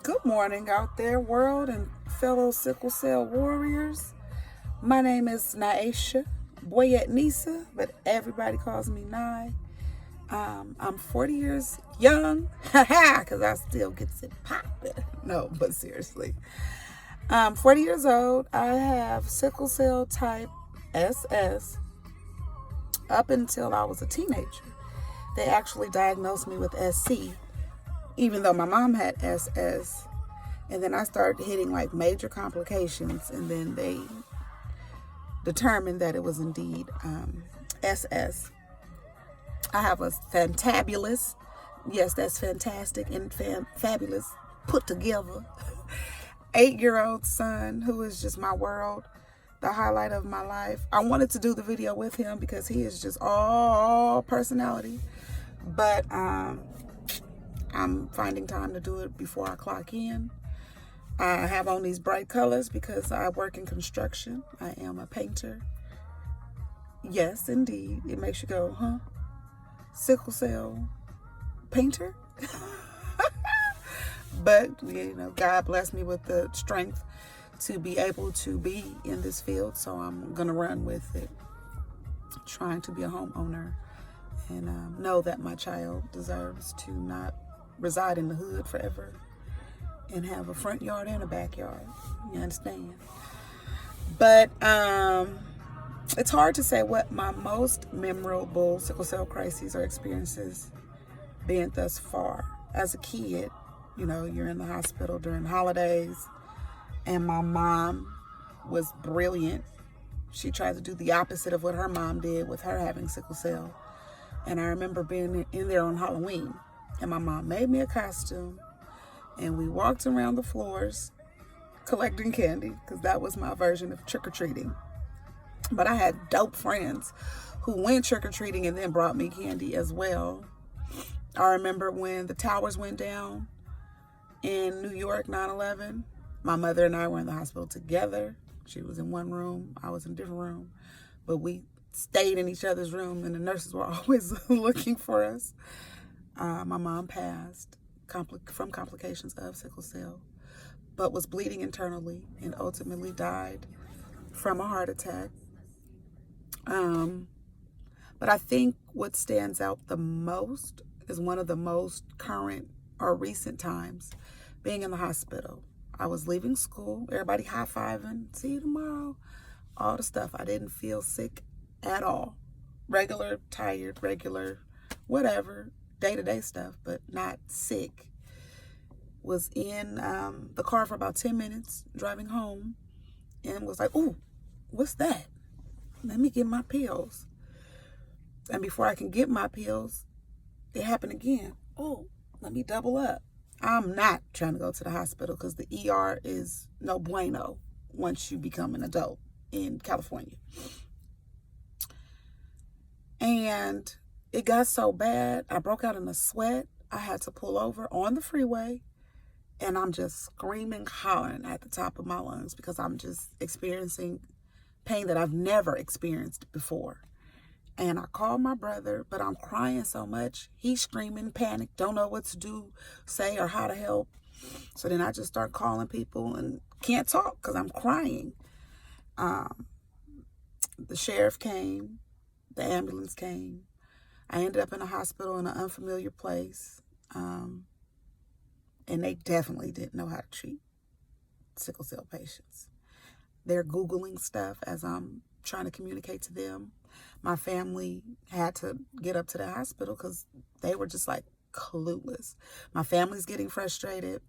Good morning out there, world and fellow sickle cell warriors. My name is Nyasha, Boyette Nisa, but everybody calls me Nye. I'm 40 years young, because I still gets it popping. No, but seriously. I'm 40 years old. I have sickle cell type SS up until I was a teenager. They actually diagnosed me with SC, even though my mom had SS. And then I started hitting like major complications, and then they determined that it was indeed SS. I have a fantabulous, yes, that's fantastic and fabulous, put together 8-year-old son who is just my world, the highlight of my life. I wanted to do the video with him because he is just all personality, but I'm finding time to do it before I clock in. I have on these bright colors because I work in construction. I am a painter. Yes, indeed. It makes you go, huh? Sickle cell painter? But, God blessed me with the strength to be able to be in this field. So I'm going to run with it. Trying to be a homeowner and know that my child deserves to not reside in the hood forever and have a front yard and a backyard. You understand? But it's hard to say what my most memorable sickle cell crises or experiences been thus far. As a kid, you're in the hospital during holidays, and my mom was brilliant. She tried to do the opposite of what her mom did with her having sickle cell. And I remember being in there on Halloween, and my mom made me a costume, and we walked around the floors collecting candy, because that was my version of trick-or-treating. But I had dope friends who went trick-or-treating and then brought me candy as well. I remember when the towers went down in New York, 9/11. My mother and I were in the hospital together. She was in one room, I was in a different room, but we stayed in each other's room, and the nurses were always looking for us. My mom passed from complications of sickle cell, but was bleeding internally and ultimately died from a heart attack. But I think what stands out the most is one of the most current or recent times being in the hospital. I was leaving school, everybody high-fiving, see you tomorrow, all the stuff. I didn't feel sick at all. Regular, tired, regular, whatever, day-to-day stuff, but not sick. Was in the car for about 10 minutes, driving home, and was like, ooh, what's that? Let me get my pills. And before I can get my pills, it happened again. Oh, let me double up. I'm not trying to go to the hospital because the ER is no bueno once you become an adult in California. And it got so bad, I broke out in a sweat. I had to pull over on the freeway, and I'm just screaming, hollering at the top of my lungs because I'm just experiencing pain that I've never experienced before. And I called my brother, but I'm crying so much. He's screaming, panic, don't know what to do, say, or how to help. So then I just start calling people and can't talk because I'm crying. The sheriff came, the ambulance came. I ended up in a hospital in an unfamiliar place. And they definitely didn't know how to treat sickle cell patients. They're Googling stuff as I'm trying to communicate to them. My family had to get up to the hospital because they were just like clueless. My family's getting frustrated.